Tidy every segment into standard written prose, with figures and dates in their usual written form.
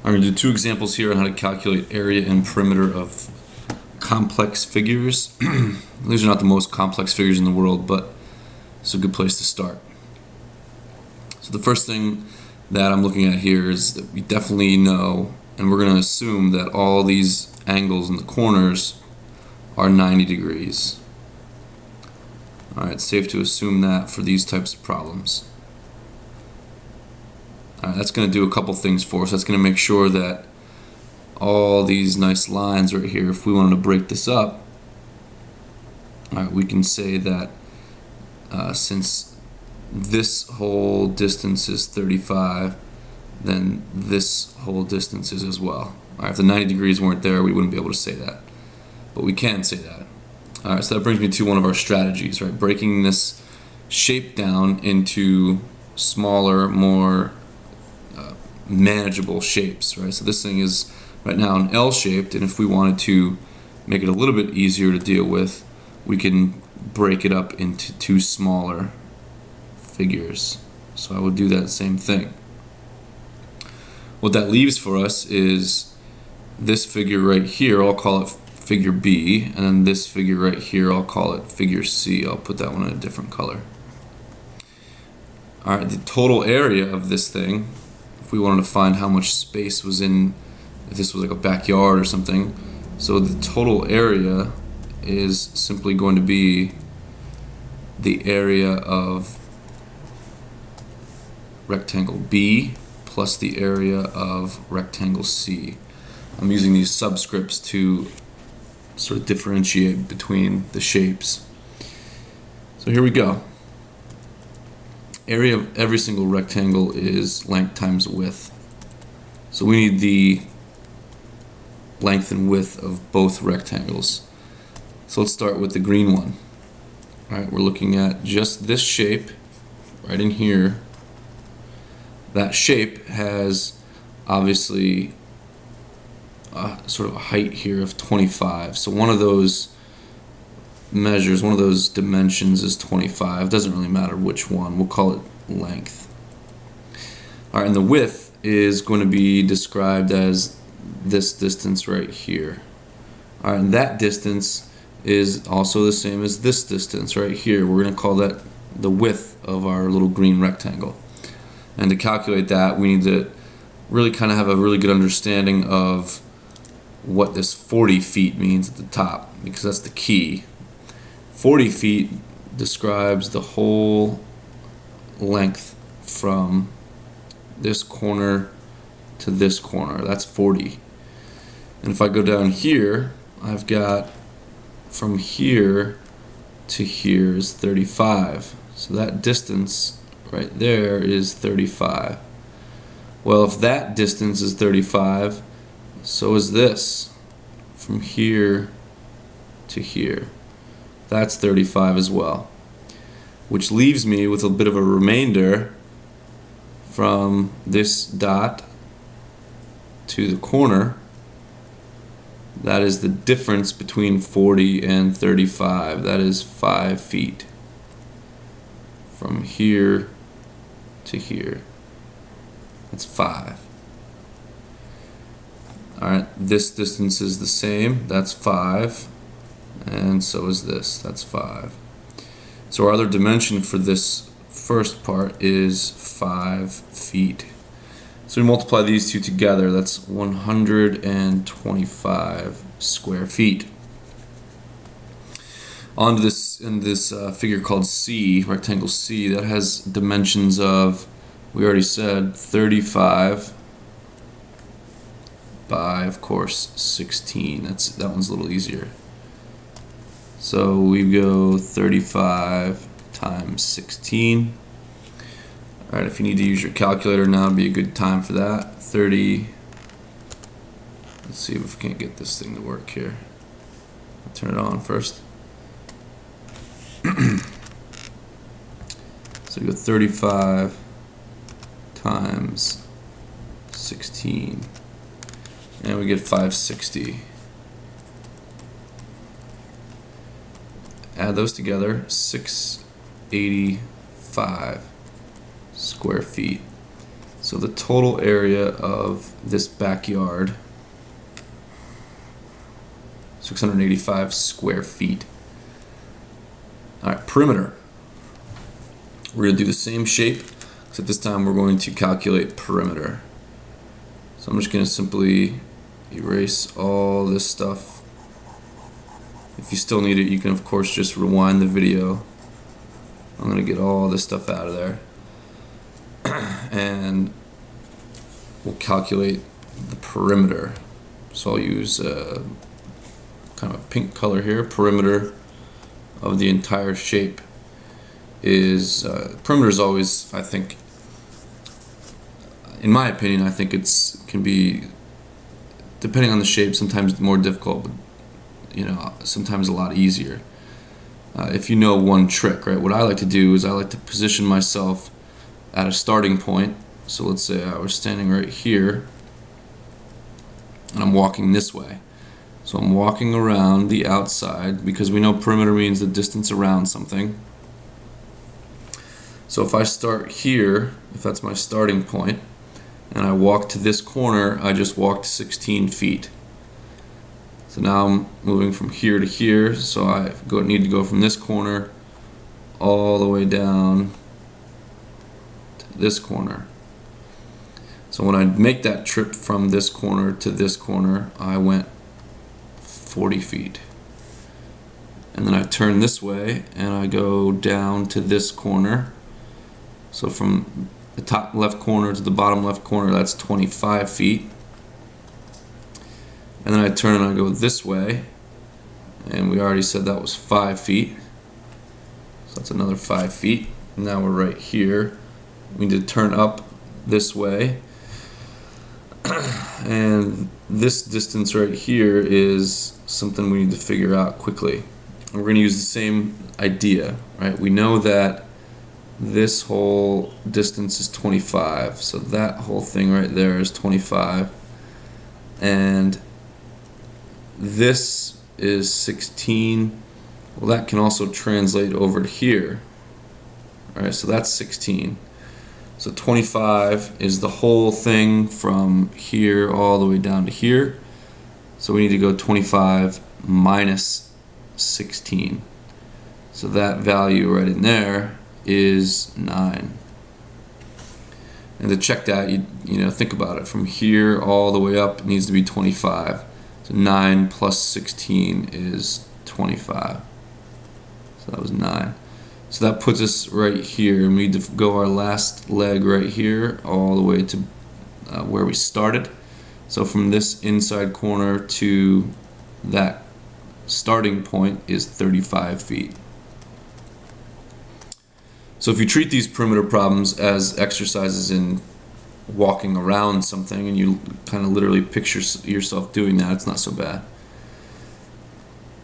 I'm going to do two examples here on how to calculate area and perimeter of complex figures. These are not the most complex figures in the world, but it's a good place to start. So the first thing that I'm looking at here is that we definitely know, and we're going to assume that all these angles in the corners are 90 degrees. Alright, it's safe to assume that for these types of problems. Alright, that's going to do a couple things for us. That's going to make sure that all these nice lines right here, if we wanted to break this up, alright, we can say that since this whole distance is 35, then this whole distance is as well. Alright, if the 90 degrees weren't there, we wouldn't be able to say that. But we can say that. Alright, so that brings me to one of our strategies, right? Breaking this shape down into smaller, more manageable shapes, right? So this thing is right now an L-shaped, and if we wanted to make it a little bit easier to deal with, we can break it up into two smaller figures. So I would do that same thing. What that leaves for us is this figure right here, I'll call it figure B, and then this figure right here, I'll call it figure C. I'll put that one in a different color. Alright, the total area of this thing, if we wanted to find how much space was in, if this was like a backyard or something, so the total area is simply going to be the area of rectangle B plus the area of rectangle C. I'm using these subscripts to sort of differentiate between the shapes. So here we go. Area of every single rectangle is length times width. So we need the length and width of both rectangles. So let's start with the green one. Alright, we're looking at just this shape right in here. That shape has obviously sort of a height here of 25. So one of those measures, one of those dimensions is 25. Doesn't really matter which one. We'll call it length. Alright, and the width is going to be described as this distance right here. Alright, and that distance is also the same as this distance right here. We're going to call that the width of our little green rectangle. And to calculate that, we need to really kind of have a really good understanding of what this 40 feet means at the top, because that's the key. 40 feet describes the whole length from this corner to this corner. That's 40. And if I go down here, I've got from here to here is 35. So that distance right there is 35. Well, if that distance is 35, so is this from here to here. That's 35 as well, which leaves me with a bit of a remainder from this dot to the corner. That is the difference between 40 and 35. That is 5 feet from here to here. That's 5. Alright, this distance is the same. That's 5. And so is this. That's 5. So our other dimension for this first part is 5 feet. So we multiply these two together. That's 125 square feet. On to this, in this figure called C, rectangle C, that has dimensions of, we already said, 35 by, of course, 16. That one's a little easier. So we go 35 times 16. Alright, if you need to use your calculator now, would be a good time for that. 30. Let's see if we can't get this thing to work here. I'll turn it on first. So we go 35 times 16. And we get 560. Add those together, 685 square feet. So the total area of this backyard, 685 square feet. All right, perimeter. We're going to do the same shape, except this time we're going to calculate perimeter. So I'm just going to simply erase all this stuff. If you still need it, you can of course just rewind the video. I'm going to get all this stuff out of there. And we'll calculate the perimeter. So I'll use kind of a pink color here. Perimeter of the entire shape is perimeter is always, I think, in my opinion, I think can be, depending on the shape, sometimes more difficult, but you know, sometimes a lot easier. If you know one trick, right? What I like to do is I like to position myself at a starting point. So let's say I was standing right here and I'm walking this way. So I'm walking around the outside, because we know perimeter means the distance around something. So if I start here, if that's my starting point, and I walk to this corner, I just walked 16 feet. So now I'm moving from here to here, so I need to go from this corner all the way down to this corner. So when I make that trip from this corner to this corner, I went 40 feet. And then I turn this way and I go down to this corner. So from the top left corner to the bottom left corner, that's 25 feet. And then I turn and I go this way, and we already said that was 5 feet. So that's another 5 feet. And now we're right here. We need to turn up this way. And this distance right here is something we need to figure out quickly. And we're going to use the same idea, right? We know that this whole distance is 25, so that whole thing right there is 25, and this is 16. Well, that can also translate over to here. Alright, so that's 16. So 25 is the whole thing from here all the way down to here. So we need to go 25 minus 16. So that value right in there is 9. And to check that, you know, think about it. From here all the way up, it needs to be 25. So 9 plus 16 is 25. So that was 9. So that puts us right here, and we need to go our last leg right here all the way to where we started. So from this inside corner to that starting point is 35 feet. So if you treat these perimeter problems as exercises in walking around something, and you kind of literally picture yourself doing that, it's not so bad.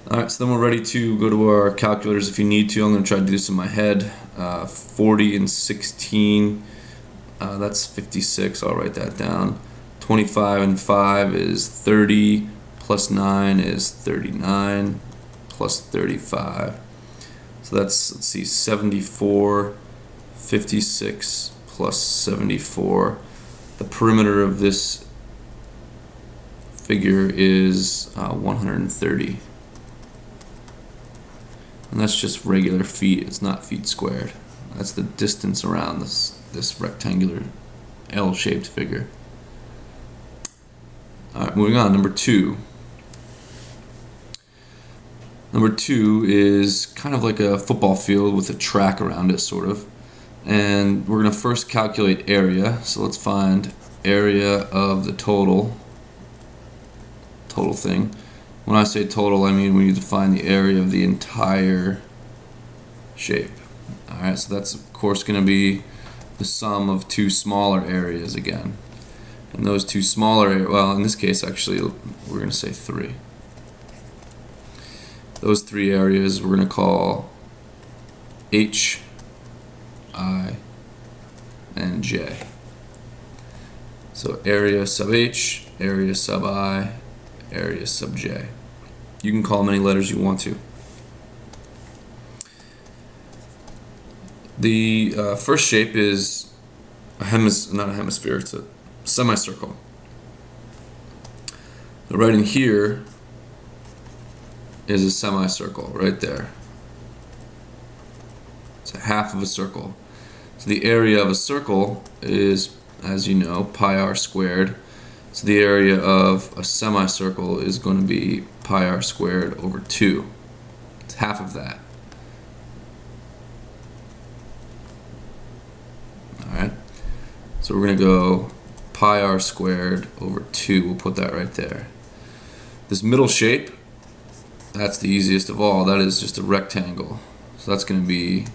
Alright, so then we're ready to go to our calculators if you need to. I'm going to try to do this in my head. 40 and 16, that's 56, I'll write that down. 25 and 5 is 30, plus 9 is 39, plus 35. So that's, let's see, 74, 56 plus 74. The perimeter of this figure is 130. And that's just regular feet, it's not feet squared. That's the distance around this rectangular L-shaped figure. Alright, moving on, number 2. Number 2 is kind of like a football field with a track around it, sort of. And we're going to first calculate area. So let's find area of the total thing. When I say total, I mean we need to find the area of the entire shape. Alright, so that's of course going to be the sum of two smaller areas again. And those two smaller, well, in this case actually we're going to say 3. Those 3 areas we're going to call H, I, and J. So area sub H, area sub I, area sub J. You can call them any letters you want to. The first shape is not a hemisphere, it's a semicircle. So right in here is a semicircle right there. It's a half of a circle. So the area of a circle is, as you know, pi r squared. So the area of a semicircle is going to be pi r squared over 2. It's half of that. Alright, so we're going to go pi r squared over 2. We'll put that right there. This middle shape, that's the easiest of all. That is just a rectangle. So that's going to be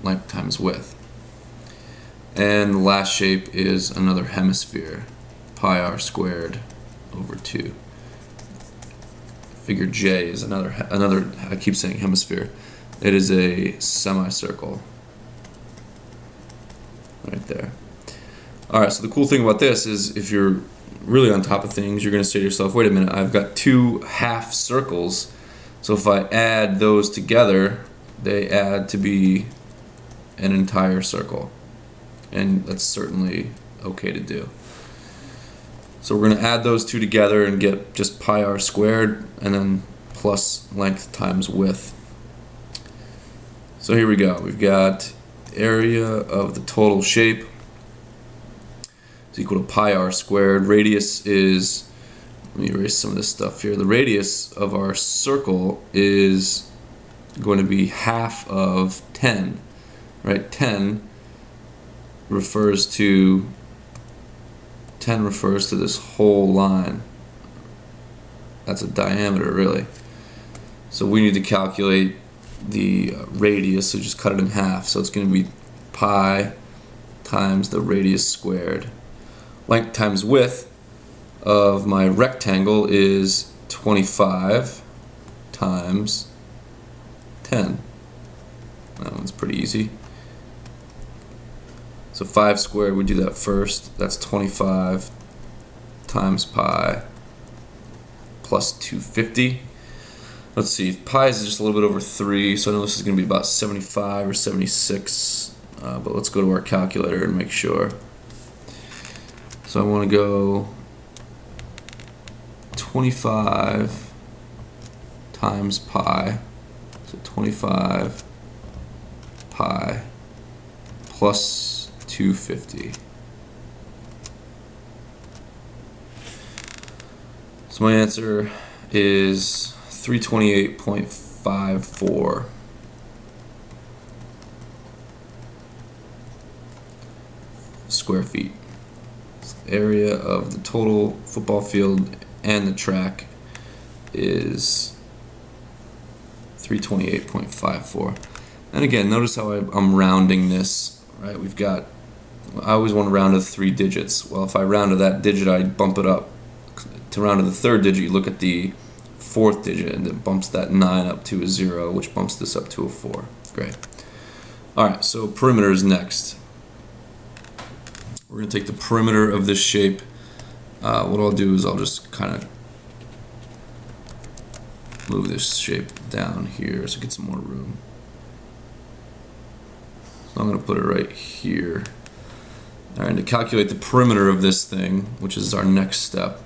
length times width. And the last shape is another hemisphere, pi r squared over 2. Figure J is another, I keep saying hemisphere. It is a semicircle right there. Alright, so the cool thing about this is if you're really on top of things, you're going to say to yourself, wait a minute, I've got 2 half circles, so if I add those together, they add to be an entire circle. And that's certainly okay to do. So we're going to add those 2 together and get just pi r squared and then plus length times width. So here we go. We've got area of the total shape is equal to pi r squared. Radius is, let me erase some of this stuff here. The radius of our circle is going to be half of 10, right? 10 refers to this whole line. That's a diameter, really. So we need to calculate the radius, so just cut it in half. So it's going to be pi times the radius squared. Length times width of my rectangle is 25 times 10. That one's pretty easy. So 5 squared, we do that first. That's 25 times pi plus 250. Let's see, pi is just a little bit over 3, so I know this is going to be about 75 or 76, but let's go to our calculator and make sure. So I want to go 25 times pi, so 25 pi plus 250. So my answer is 328.54 square feet. Area of the total football field and the track is 328.54. And again, notice how I'm rounding this, right? We've got, I always want to round to 3 digits. Well, if I round to that digit, I bump it up. To round to the 3rd digit, you look at the 4th digit, and it bumps that 9 up to a 0, which bumps this up to a 4. Great. Alright, so perimeter is next. We're going to take the perimeter of this shape. What I'll do is I'll just kind of move this shape down here so it gets some more room. So I'm going to put it right here. Alright, to calculate the perimeter of this thing, which is our next step.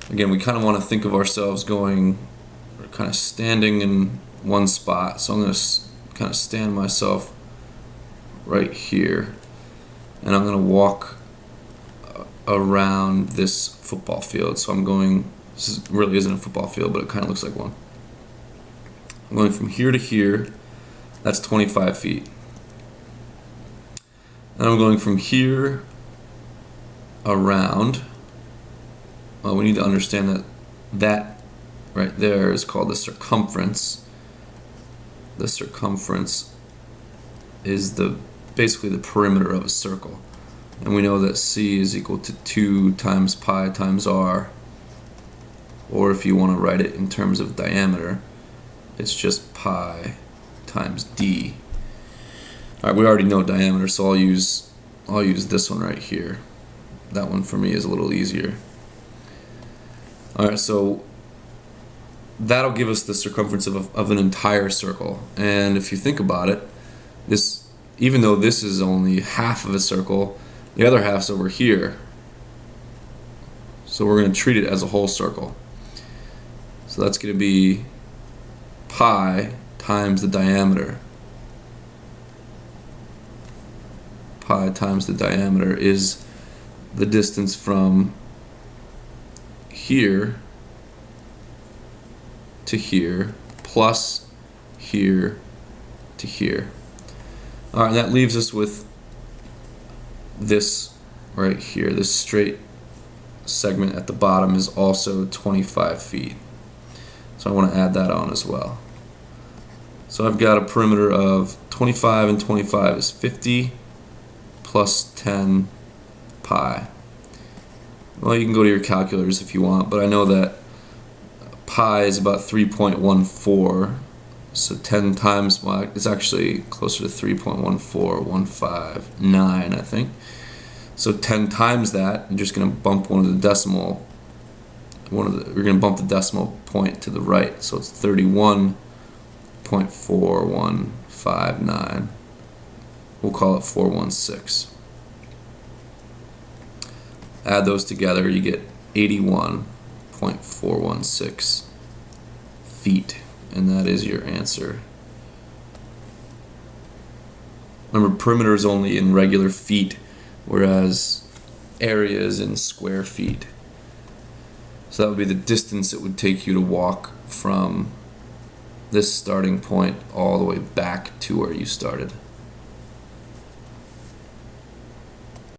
Again, we kind of want to think of ourselves going, kind of standing in one spot. So I'm going to kind of stand myself right here. And I'm going to walk around this football field. So I'm going, this really isn't a football field, but it kind of looks like one. I'm going from here to here. That's 25 feet. And I'm going from here around. Well, we need to understand that that right there is called the circumference. The circumference is basically the perimeter of a circle. And we know that C is equal to 2 times pi times r. Or if you want to write it in terms of diameter, it's just pi times d. Alright, we already know diameter, so I'll use this one right here. That one for me is a little easier. Alright, so that'll give us the circumference of an entire circle. And if you think about it, this even though this is only half of a circle, the other half's over here. So we're going to treat it as a whole circle. So that's going to be pi times the diameter. Pi times the diameter is the distance from here to here plus here to here. Alright, that leaves us with this right here. This straight segment at the bottom is also 25 feet. So I want to add that on as well. So I've got a perimeter of 25 and 25 is 50 plus 10 pi. Well, you can go to your calculators if you want, but I know that pi is about 3.14. So 10 times, well, it's actually closer to 3.14159, I think. So 10 times that, you're just going to bump one of the decimal, we're going to bump the decimal point to the right. So it's 31.4159. We'll call it 416. Add those together, you get 81.416 feet. And that is your answer. Remember, perimeter is only in regular feet, whereas area is in square feet. So that would be the distance it would take you to walk from this starting point all the way back to where you started.